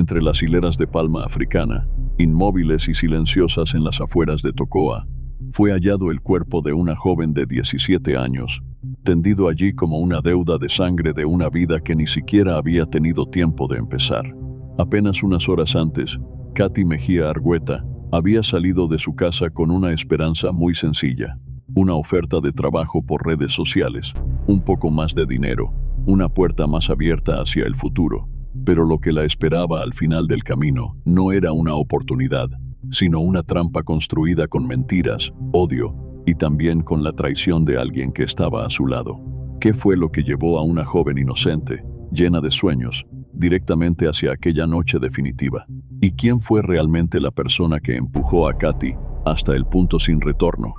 entre las hileras de palma africana, inmóviles y silenciosas en las afueras de Tocoa, fue hallado el cuerpo de una joven de 17 años, tendido allí como una deuda de sangre de una vida que ni siquiera había tenido tiempo de empezar. Apenas unas horas antes, Katy Mejía Argueta había salido de su casa con una esperanza muy sencilla: una oferta de trabajo por redes sociales, un poco más de dinero, una puerta más abierta hacia el futuro. Pero lo que la esperaba al final del camino no era una oportunidad, sino una trampa construida con mentiras, odio y también con la traición de alguien que estaba a su lado. ¿Qué fue lo que llevó a una joven inocente, llena de sueños, directamente hacia aquella noche definitiva? ¿Y quién fue realmente la persona que empujó a Katy hasta el punto sin retorno?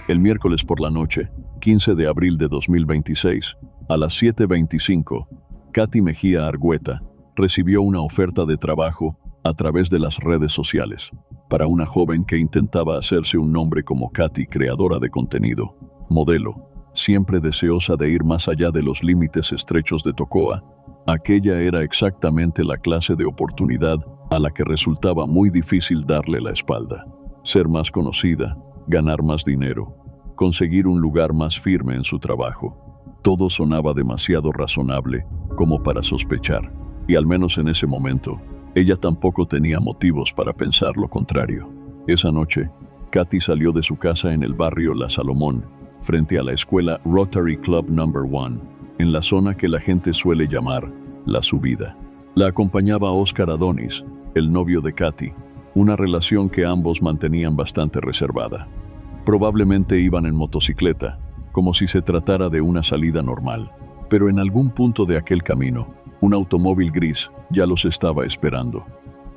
El miércoles por la noche, 15 de abril de 2026, a las 7:25, Katy Mejía Argueta recibió una oferta de trabajo a través de las redes sociales para una joven que intentaba hacerse un nombre como Katy, creadora de contenido, modelo, siempre deseosa de ir más allá de los límites estrechos de Tocoa. Aquella era exactamente la clase de oportunidad a la que resultaba muy difícil darle la espalda. Ser más conocida, ganar más dinero, conseguir un lugar más firme en su trabajo. Todo sonaba demasiado razonable como para sospechar, y al menos en ese momento, ella tampoco tenía motivos para pensar lo contrario. Esa noche, Katy salió de su casa en el barrio La Salomón, frente a la escuela Rotary Club No. 1, en la zona que la gente suele llamar La Subida. La acompañaba Oscar Adonis, el novio de Katy, una relación que ambos mantenían bastante reservada. Probablemente iban en motocicleta, como si se tratara de una salida normal, pero en algún punto de aquel camino, un automóvil gris ya los estaba esperando.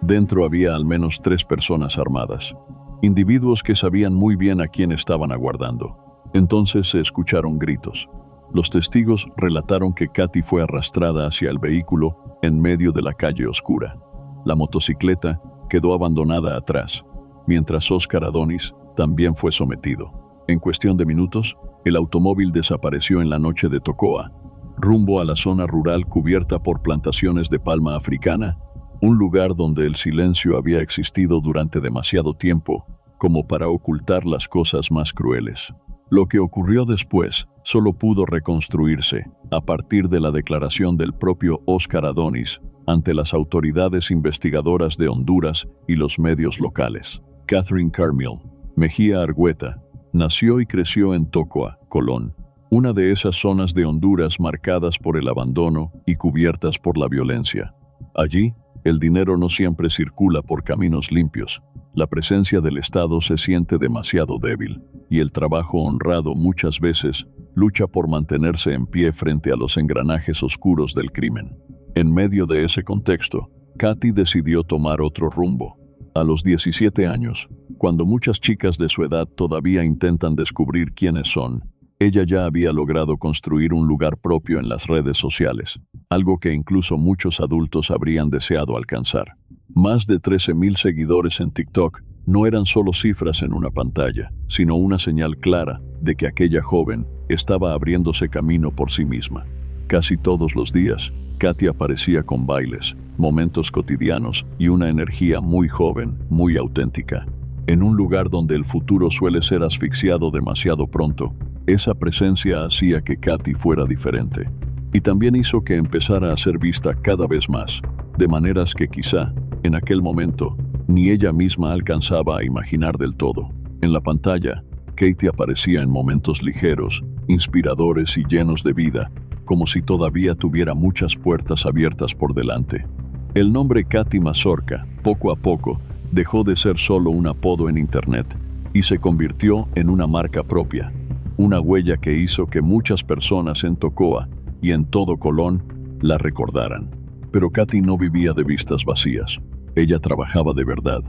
Dentro había al menos 3 personas armadas, individuos que sabían muy bien a quién estaban aguardando. Entonces se escucharon gritos. Los testigos relataron que Katy fue arrastrada hacia el vehículo en medio de la calle oscura. La motocicleta quedó abandonada atrás, mientras Oscar Adonis también fue sometido. En cuestión de minutos, el automóvil desapareció en la noche de Tocoa, rumbo a la zona rural cubierta por plantaciones de palma africana, un lugar donde el silencio había existido durante demasiado tiempo como para ocultar las cosas más crueles. Lo que ocurrió después solo pudo reconstruirse a partir de la declaración del propio Oscar Adonis ante las autoridades investigadoras de Honduras y los medios locales. Catherine Carmiel Mejía Argueta nació y creció en Tocoa, Colón, una de esas zonas de Honduras marcadas por el abandono y cubiertas por la violencia. Allí, el dinero no siempre circula por caminos limpios, la presencia del Estado se siente demasiado débil, y el trabajo honrado muchas veces lucha por mantenerse en pie frente a los engranajes oscuros del crimen. En medio de ese contexto, Katy decidió tomar otro rumbo. A los 17 años, cuando muchas chicas de su edad todavía intentan descubrir quiénes son, ella ya había logrado construir un lugar propio en las redes sociales, algo que incluso muchos adultos habrían deseado alcanzar. Más de 13,000 seguidores en TikTok no eran solo cifras en una pantalla, sino una señal clara de que aquella joven estaba abriéndose camino por sí misma. Casi todos los días, Katy aparecía con bailes, momentos cotidianos y una energía muy joven, muy auténtica. En un lugar donde el futuro suele ser asfixiado demasiado pronto, esa presencia hacía que Katy fuera diferente. Y también hizo que empezara a ser vista cada vez más, de maneras que quizá, en aquel momento, ni ella misma alcanzaba a imaginar del todo. En la pantalla, Katy aparecía en momentos ligeros, inspiradores y llenos de vida, como si todavía tuviera muchas puertas abiertas por delante. El nombre Katy Mazorca, poco a poco, dejó de ser solo un apodo en Internet y se convirtió en una marca propia, una huella que hizo que muchas personas en Tocoa y en todo Colón la recordaran. Pero Katy no vivía de vistas vacías. Ella trabajaba de verdad.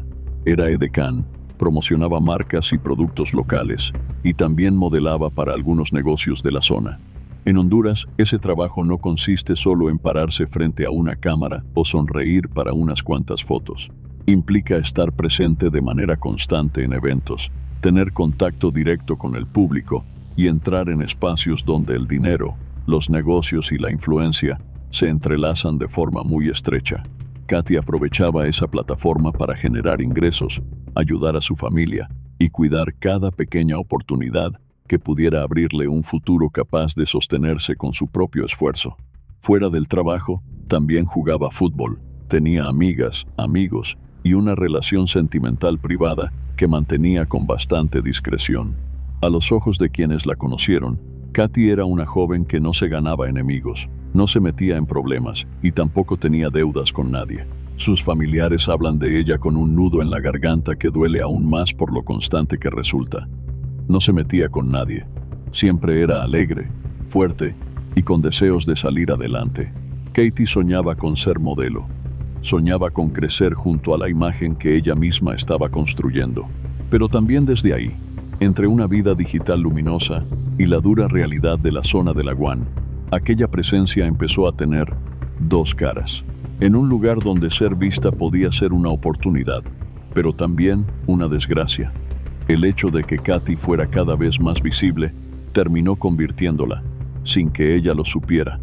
Era edecán, promocionaba marcas y productos locales y también modelaba para algunos negocios de la zona. En Honduras, ese trabajo no consiste solo en pararse frente a una cámara o sonreír para unas cuantas fotos. Implica estar presente de manera constante en eventos, tener contacto directo con el público y entrar en espacios donde el dinero, los negocios y la influencia se entrelazan de forma muy estrecha. Katy aprovechaba esa plataforma para generar ingresos, ayudar a su familia y cuidar cada pequeña oportunidad que pudiera abrirle un futuro capaz de sostenerse con su propio esfuerzo. Fuera del trabajo, también jugaba fútbol, tenía amigas, amigos y una relación sentimental privada que mantenía con bastante discreción. A los ojos de quienes la conocieron, Katy era una joven que no se ganaba enemigos, no se metía en problemas y tampoco tenía deudas con nadie. Sus familiares hablan de ella con un nudo en la garganta que duele aún más por lo constante que resulta. No se metía con nadie. Siempre era alegre, fuerte y con deseos de salir adelante. Katy soñaba con ser modelo. Soñaba con crecer junto a la imagen que ella misma estaba construyendo. Pero también desde ahí, entre una vida digital luminosa y la dura realidad de la zona de Laguán, aquella presencia empezó a tener dos caras. En un lugar donde ser vista podía ser una oportunidad, pero también una desgracia. El hecho de que Katy fuera cada vez más visible terminó convirtiéndola, sin que ella lo supiera,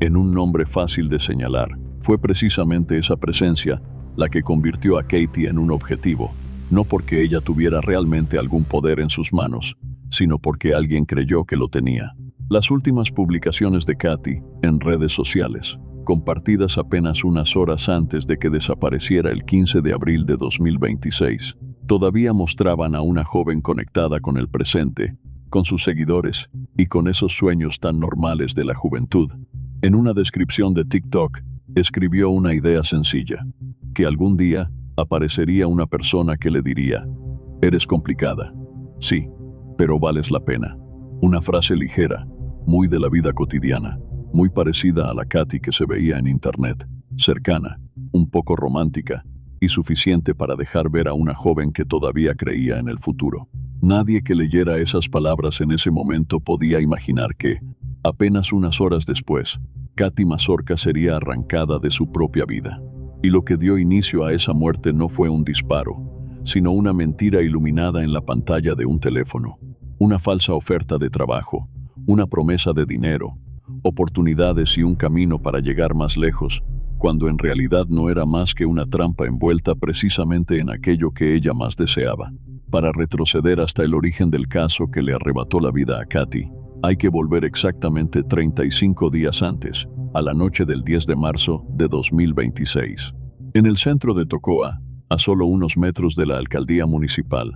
en un nombre fácil de señalar. Fue precisamente esa presencia la que convirtió a Katy en un objetivo, no porque ella tuviera realmente algún poder en sus manos, sino porque alguien creyó que lo tenía. Las últimas publicaciones de Katy en redes sociales, compartidas apenas unas horas antes de que desapareciera el 15 de abril de 2026, todavía mostraban a una joven conectada con el presente, con sus seguidores y con esos sueños tan normales de la juventud. En una descripción de TikTok, escribió una idea sencilla, que algún día aparecería una persona que le diría: «Eres complicada, sí, pero vales la pena». Una frase ligera, muy de la vida cotidiana, muy parecida a la Katy que se veía en internet, cercana, un poco romántica y suficiente para dejar ver a una joven que todavía creía en el futuro. Nadie que leyera esas palabras en ese momento podía imaginar que, apenas unas horas después, Katy Mazorca sería arrancada de su propia vida. Y lo que dio inicio a esa muerte no fue un disparo, sino una mentira iluminada en la pantalla de un teléfono, una falsa oferta de trabajo, una promesa de dinero, oportunidades y un camino para llegar más lejos, cuando en realidad no era más que una trampa envuelta precisamente en aquello que ella más deseaba. Para retroceder hasta el origen del caso que le arrebató la vida a Katy, hay que volver exactamente 35 días antes, a la noche del 10 de marzo de 2026. En el centro de Tocoa, a solo unos metros de la alcaldía municipal,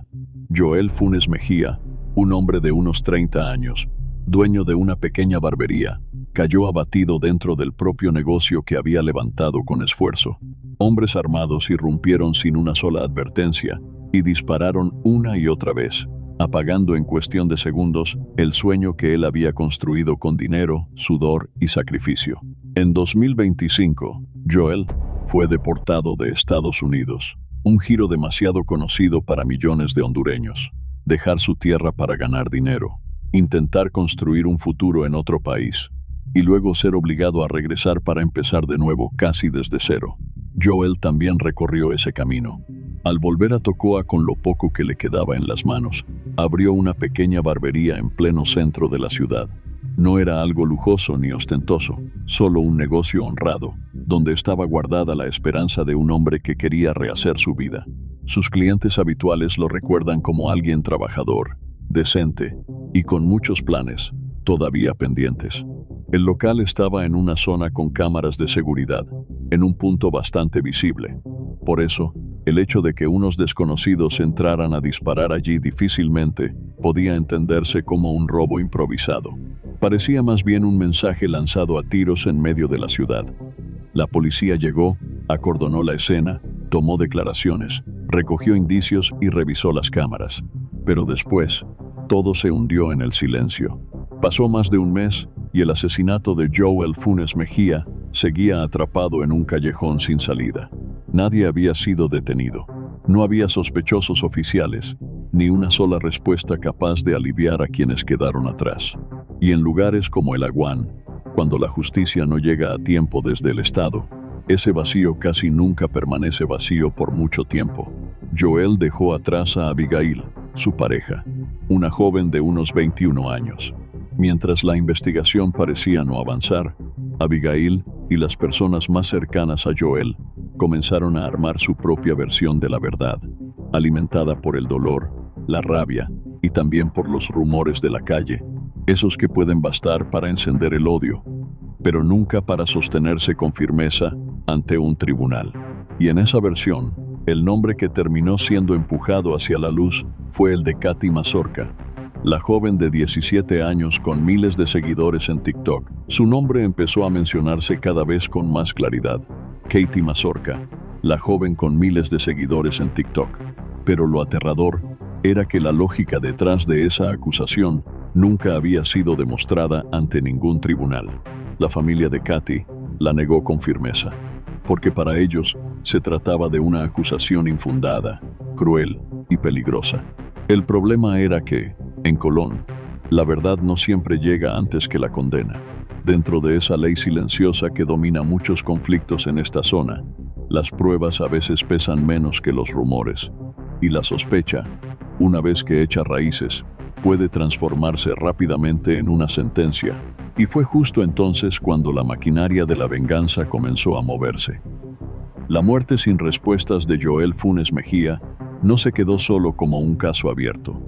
Joel Funes Mejía, un hombre de unos 30 años, dueño de una pequeña barbería, cayó abatido dentro del propio negocio que había levantado con esfuerzo. Hombres armados irrumpieron sin una sola advertencia y dispararon una y otra vez, apagando en cuestión de segundos el sueño que él había construido con dinero, sudor y sacrificio. En 2025, Joel fue deportado de Estados Unidos, un giro demasiado conocido para millones de hondureños. Dejar su tierra para ganar dinero, intentar construir un futuro en otro país, y luego ser obligado a regresar para empezar de nuevo casi desde cero. Joel también recorrió ese camino. Al volver a Tocoa con lo poco que le quedaba en las manos, abrió una pequeña barbería en pleno centro de la ciudad. No era algo lujoso ni ostentoso, solo un negocio honrado, donde estaba guardada la esperanza de un hombre que quería rehacer su vida. Sus clientes habituales lo recuerdan como alguien trabajador, decente y con muchos planes, todavía pendientes. El local estaba en una zona con cámaras de seguridad, en un punto bastante visible. Por eso, el hecho de que unos desconocidos entraran a disparar allí difícilmente podía entenderse como un robo improvisado. Parecía más bien un mensaje lanzado a tiros en medio de la ciudad. La policía llegó, acordonó la escena, tomó declaraciones, recogió indicios y revisó las cámaras. Pero después, todo se hundió en el silencio. Pasó más de un mes y el asesinato de Joel Funes Mejía seguía atrapado en un callejón sin salida. Nadie había sido detenido. No había sospechosos oficiales, ni una sola respuesta capaz de aliviar a quienes quedaron atrás. Y en lugares como el Laguán, cuando la justicia no llega a tiempo desde el Estado, ese vacío casi nunca permanece vacío por mucho tiempo. Joel dejó atrás a Abigail, su pareja, una joven de unos 21 años. Mientras la investigación parecía no avanzar, Abigail y las personas más cercanas a Joel comenzaron a armar su propia versión de la verdad, alimentada por el dolor, la rabia y también por los rumores de la calle, esos que pueden bastar para encender el odio, pero nunca para sostenerse con firmeza ante un tribunal. Y en esa versión, el nombre que terminó siendo empujado hacia la luz fue el de Katy Mazorca, la joven de 17 años con miles de seguidores en TikTok. Su nombre empezó a mencionarse cada vez con más claridad. Katy Mazorca, la joven con miles de seguidores en TikTok. Pero lo aterrador era que la lógica detrás de esa acusación nunca había sido demostrada ante ningún tribunal. La familia de Katy la negó con firmeza, porque para ellos se trataba de una acusación infundada, cruel y peligrosa. El problema era que, en Colón, la verdad no siempre llega antes que la condena. Dentro de esa ley silenciosa que domina muchos conflictos en esta zona, las pruebas a veces pesan menos que los rumores, y la sospecha, una vez que echa raíces, puede transformarse rápidamente en una sentencia. Y fue justo entonces cuando la maquinaria de la venganza comenzó a moverse. La muerte sin respuestas de Joel Funes Mejía no se quedó solo como un caso abierto,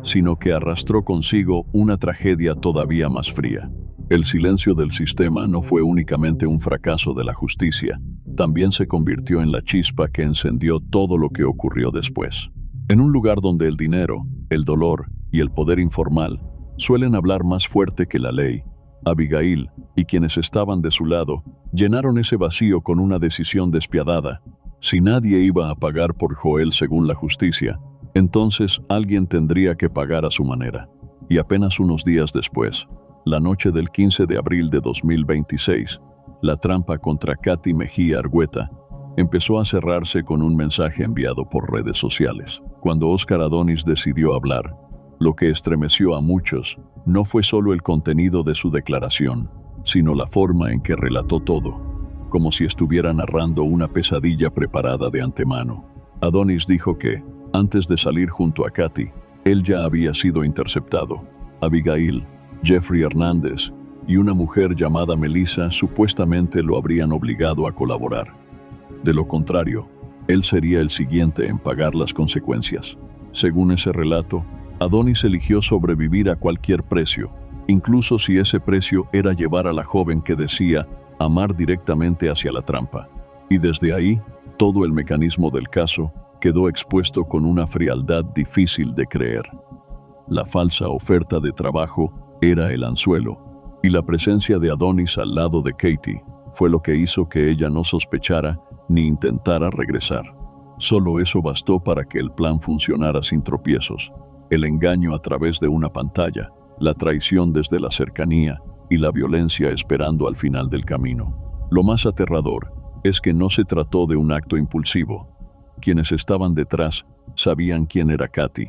sino que arrastró consigo una tragedia todavía más fría. El silencio del sistema no fue únicamente un fracaso de la justicia, también se convirtió en la chispa que encendió todo lo que ocurrió después. En un lugar donde el dinero, el dolor y el poder informal suelen hablar más fuerte que la ley, Abigail y quienes estaban de su lado llenaron ese vacío con una decisión despiadada. Si nadie iba a pagar por Joel según la justicia, entonces alguien tendría que pagar a su manera. Y apenas unos días después, la noche del 15 de abril de 2026, la trampa contra Katy Mejía Argueta empezó a cerrarse con un mensaje enviado por redes sociales. Cuando Oscar Adonis decidió hablar, lo que estremeció a muchos no fue solo el contenido de su declaración, sino la forma en que relató todo, como si estuviera narrando una pesadilla preparada de antemano. Adonis dijo que, antes de salir junto a Katy, él ya había sido interceptado. Abigail, Jeffrey Hernández y una mujer llamada Melissa supuestamente lo habrían obligado a colaborar. De lo contrario, él sería el siguiente en pagar las consecuencias. Según ese relato, Adonis eligió sobrevivir a cualquier precio, incluso si ese precio era llevar a la joven que decía amar directamente hacia la trampa. Y desde ahí, todo el mecanismo del caso quedó expuesto con una frialdad difícil de creer. La falsa oferta de trabajo era el anzuelo, y la presencia de Adonis al lado de Katy fue lo que hizo que ella no sospechara ni intentara regresar. Solo eso bastó para que el plan funcionara sin tropiezos. El engaño a través de una pantalla, la traición desde la cercanía y la violencia esperando al final del camino. Lo más aterrador es que no se trató de un acto impulsivo. Quienes estaban detrás sabían quién era Katy,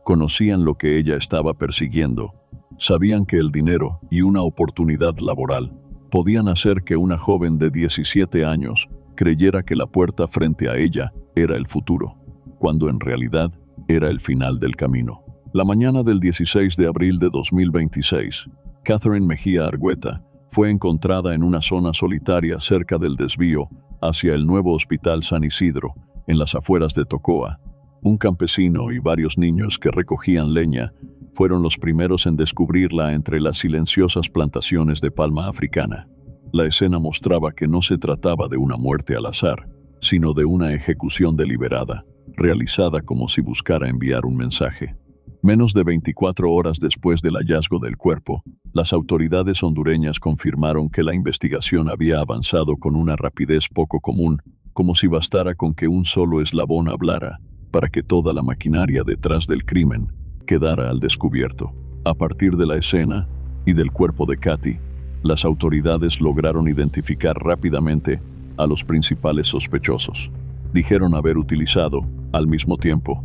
conocían lo que ella estaba persiguiendo, sabían que el dinero y una oportunidad laboral podían hacer que una joven de 17 años creyera que la puerta frente a ella era el futuro, cuando en realidad era el final del camino. La mañana del 16 de abril de 2026, Catherine Mejía Argueta fue encontrada en una zona solitaria cerca del desvío hacia el nuevo Hospital San Isidro, en las afueras de Tocoa. Un campesino y varios niños que recogían leña fueron los primeros en descubrirla entre las silenciosas plantaciones de palma africana. La escena mostraba que no se trataba de una muerte al azar, sino de una ejecución deliberada, realizada como si buscara enviar un mensaje. Menos de 24 horas después del hallazgo del cuerpo, las autoridades hondureñas confirmaron que la investigación había avanzado con una rapidez poco común, como si bastara con que un solo eslabón hablara para que toda la maquinaria detrás del crimen quedara al descubierto. A partir de la escena y del cuerpo de Katy, las autoridades lograron identificar rápidamente a los principales sospechosos. Dijeron haber utilizado, al mismo tiempo,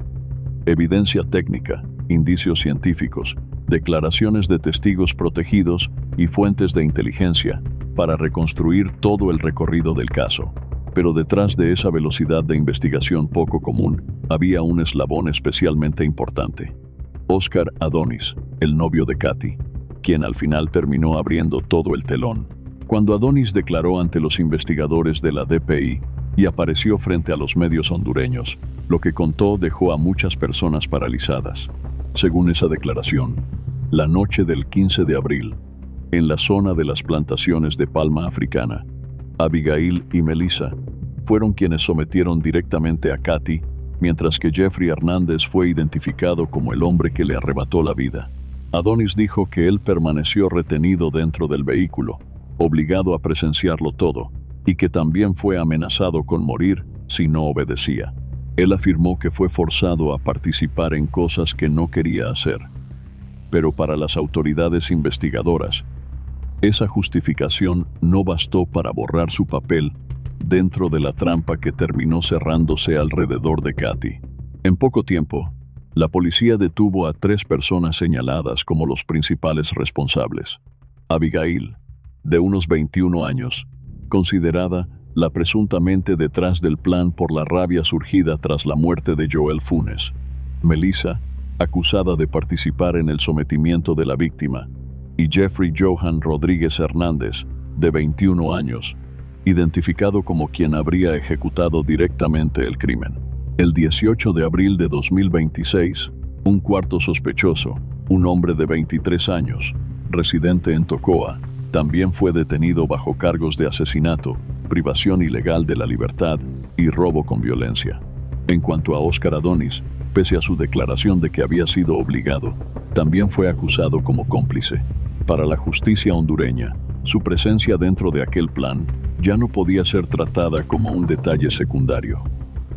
evidencia técnica, indicios científicos, declaraciones de testigos protegidos y fuentes de inteligencia para reconstruir todo el recorrido del caso. Pero detrás de esa velocidad de investigación poco común, había un eslabón especialmente importante: Oscar Adonis, el novio de Katy, quien al final terminó abriendo todo el telón. Cuando Adonis declaró ante los investigadores de la DPI y apareció frente a los medios hondureños, lo que contó dejó a muchas personas paralizadas. Según esa declaración, la noche del 15 de abril, en la zona de las plantaciones de palma africana, Abigail y Melissa fueron quienes sometieron directamente a Katy, mientras que Jeffrey Hernández fue identificado como el hombre que le arrebató la vida. Adonis dijo que él permaneció retenido dentro del vehículo, obligado a presenciarlo todo, y que también fue amenazado con morir si no obedecía. Él afirmó que fue forzado a participar en cosas que no quería hacer. Pero para las autoridades investigadoras, esa justificación no bastó para borrar su papel dentro de la trampa que terminó cerrándose alrededor de Katy. En poco tiempo, la policía detuvo a 3 personas señaladas como los principales responsables. Abigail, de unos 21 años, considerada la presuntamente detrás del plan por la rabia surgida tras la muerte de Joel Funes. Melissa, acusada de participar en el sometimiento de la víctima, y Jeffrey Johan Rodríguez Hernández, de 21 años, identificado como quien habría ejecutado directamente el crimen. El 18 de abril de 2026, un cuarto sospechoso, un hombre de 23 años, residente en Tocoa, también fue detenido bajo cargos de asesinato, privación ilegal de la libertad y robo con violencia. En cuanto a Oscar Adonis, pese a su declaración de que había sido obligado, también fue acusado como cómplice. Para la justicia hondureña, su presencia dentro de aquel plan ya no podía ser tratada como un detalle secundario.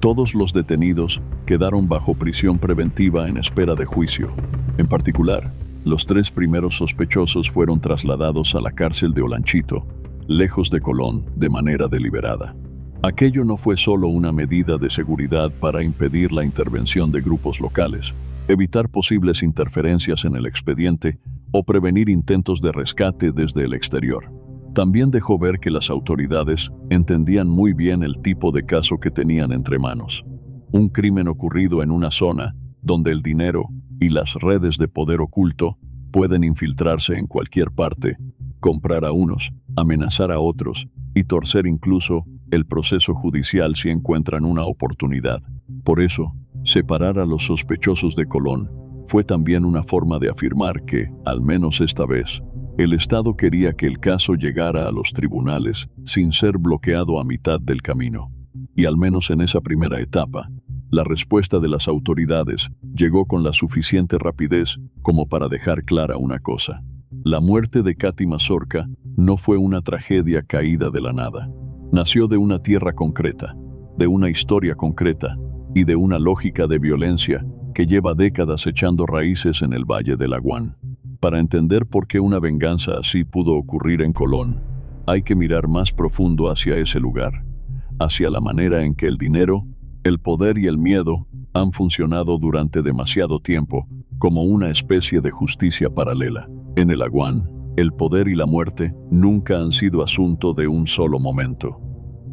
Todos los detenidos quedaron bajo prisión preventiva en espera de juicio. En particular, los 3 primeros sospechosos fueron trasladados a la cárcel de Olanchito, lejos de Colón, de manera deliberada. Aquello no fue solo una medida de seguridad para impedir la intervención de grupos locales, evitar posibles interferencias en el expediente o prevenir intentos de rescate desde el exterior. También dejó ver que las autoridades entendían muy bien el tipo de caso que tenían entre manos. Un crimen ocurrido en una zona donde el dinero y las redes de poder oculto pueden infiltrarse en cualquier parte, comprar a unos, amenazar a otros y torcer incluso el proceso judicial si encuentran una oportunidad. Por eso, separar a los sospechosos de Colón fue también una forma de afirmar que, al menos esta vez, el Estado quería que el caso llegara a los tribunales sin ser bloqueado a mitad del camino. Y al menos en esa primera etapa, la respuesta de las autoridades llegó con la suficiente rapidez como para dejar clara una cosa. La muerte de Katy Mazorca no fue una tragedia caída de la nada. Nació de una tierra concreta, de una historia concreta y de una lógica de violencia que lleva décadas echando raíces en el Valle del Aguán. Para entender por qué una venganza así pudo ocurrir en Colón, hay que mirar más profundo hacia ese lugar, hacia la manera en que el dinero, el poder y el miedo han funcionado durante demasiado tiempo como una especie de justicia paralela. En el Aguán, el poder y la muerte nunca han sido asunto de un solo momento.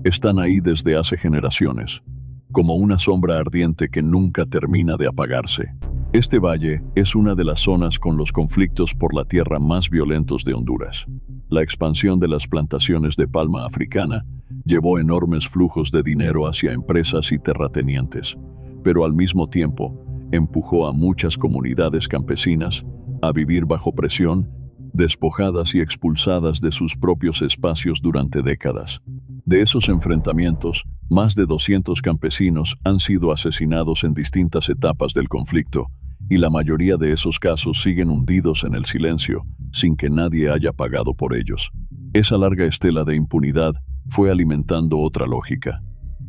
Están ahí desde hace generaciones, como una sombra ardiente que nunca termina de apagarse. Este valle es una de las zonas con los conflictos por la tierra más violentos de Honduras. La expansión de las plantaciones de palma africana llevó enormes flujos de dinero hacia empresas y terratenientes, pero al mismo tiempo empujó a muchas comunidades campesinas a vivir bajo presión, despojadas y expulsadas de sus propios espacios durante décadas. De esos enfrentamientos, más de 200 campesinos han sido asesinados en distintas etapas del conflicto, y la mayoría de esos casos siguen hundidos en el silencio, sin que nadie haya pagado por ellos. Esa larga estela de impunidad fue alimentando otra lógica.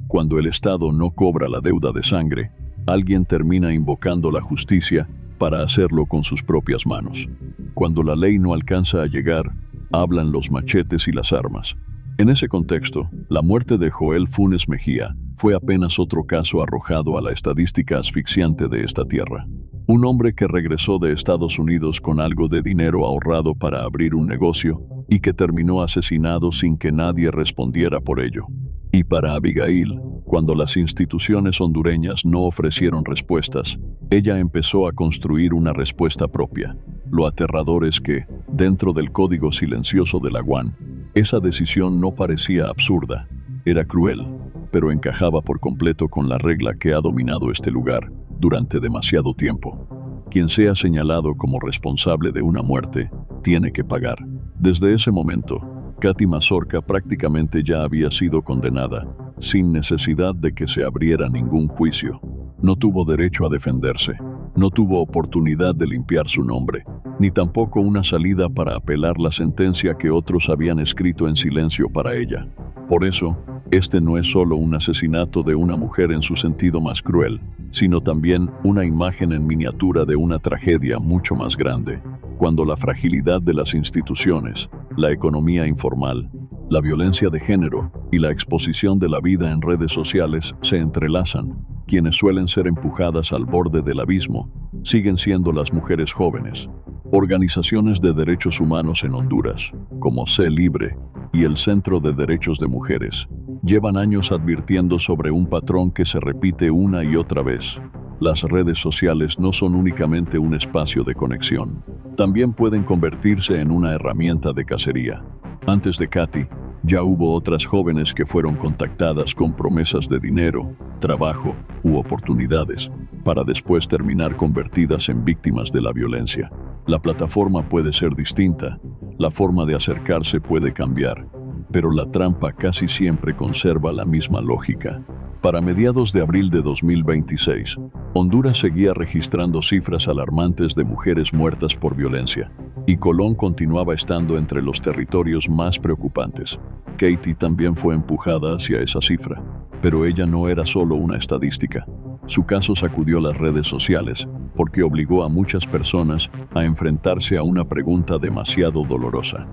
Cuando el Estado no cobra la deuda de sangre, alguien termina invocando la justicia para hacerlo con sus propias manos. Cuando la ley no alcanza a llegar, hablan los machetes y las armas. En ese contexto, la muerte de Joel Funes Mejía fue apenas otro caso arrojado a la estadística asfixiante de esta tierra. Un hombre que regresó de Estados Unidos con algo de dinero ahorrado para abrir un negocio y que terminó asesinado sin que nadie respondiera por ello. Y para Abigail, Cuando las instituciones hondureñas no ofrecieron respuestas, ella empezó a construir una respuesta propia. Lo aterrador es que, dentro del código silencioso de la UAN, esa decisión no parecía absurda, era cruel, pero encajaba por completo con la regla que ha dominado este lugar durante demasiado tiempo. Quien sea señalado como responsable de una muerte, tiene que pagar. Desde ese momento, Katy Mazorca prácticamente ya había sido condenada, sin necesidad de que se abriera ningún juicio. No tuvo derecho a defenderse, no tuvo oportunidad de limpiar su nombre, ni tampoco una salida para apelar la sentencia que otros habían escrito en silencio para ella. Por eso, este no es solo un asesinato de una mujer en su sentido más cruel, sino también una imagen en miniatura de una tragedia mucho más grande, cuando la fragilidad de las instituciones, la economía informal, la violencia de género y la exposición de la vida en redes sociales se entrelazan. Quienes suelen ser empujadas al borde del abismo siguen siendo las mujeres jóvenes. Organizaciones de derechos humanos en Honduras, como Sé Libre y el Centro de Derechos de Mujeres, llevan años advirtiendo sobre un patrón que se repite una y otra vez. Las redes sociales no son únicamente un espacio de conexión, también pueden convertirse en una herramienta de cacería. Antes de Katy, ya hubo otras jóvenes que fueron contactadas con promesas de dinero, trabajo u oportunidades, para después terminar convertidas en víctimas de la violencia. La plataforma puede ser distinta, la forma de acercarse puede cambiar, pero la trampa casi siempre conserva la misma lógica. Para mediados de abril de 2026, Honduras seguía registrando cifras alarmantes de mujeres muertas por violencia, y Colón continuaba estando entre los territorios más preocupantes. Katy también fue empujada hacia esa cifra, pero ella no era solo una estadística. Su caso sacudió las redes sociales porque obligó a muchas personas a enfrentarse a una pregunta demasiado dolorosa.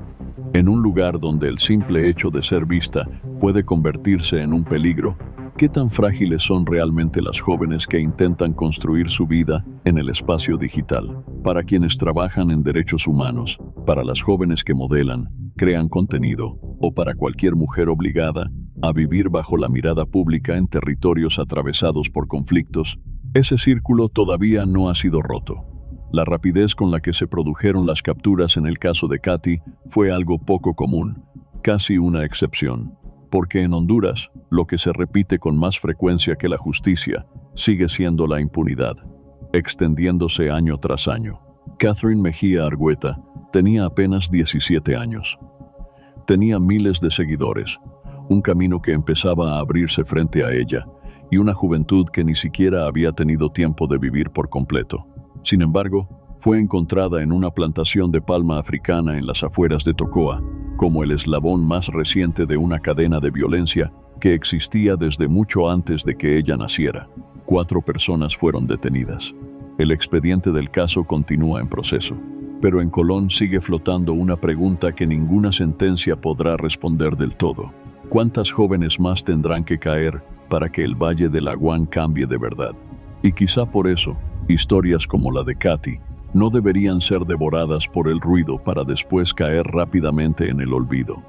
En un lugar donde el simple hecho de ser vista puede convertirse en un peligro, ¿qué tan frágiles son realmente las jóvenes que intentan construir su vida en el espacio digital? Para quienes trabajan en derechos humanos, para las jóvenes que modelan, crean contenido, o para cualquier mujer obligada a vivir bajo la mirada pública en territorios atravesados por conflictos, ese círculo todavía no ha sido roto. La rapidez con la que se produjeron las capturas en el caso de Katy fue algo poco común, casi una excepción, porque en Honduras, lo que se repite con más frecuencia que la justicia sigue siendo la impunidad, extendiéndose año tras año. Catherine Mejía Argueta tenía apenas 17 años. Tenía miles de seguidores, un camino que empezaba a abrirse frente a ella, y una juventud que ni siquiera había tenido tiempo de vivir por completo. Sin embargo, fue encontrada en una plantación de palma africana en las afueras de Tocoa, como el eslabón más reciente de una cadena de violencia que existía desde mucho antes de que ella naciera. 4 personas fueron detenidas. El expediente del caso continúa en proceso, pero en Colón sigue flotando una pregunta que ninguna sentencia podrá responder del todo. ¿Cuántas jóvenes más tendrán que caer para que el Valle de la UAN cambie de verdad? Y quizá por eso, historias como la de Katy no deberían ser devoradas por el ruido para después caer rápidamente en el olvido.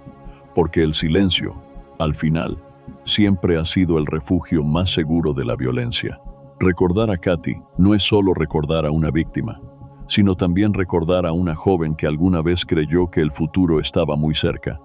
Porque el silencio, al final, siempre ha sido el refugio más seguro de la violencia. Recordar a Katy no es solo recordar a una víctima, sino también recordar a una joven que alguna vez creyó que el futuro estaba muy cerca.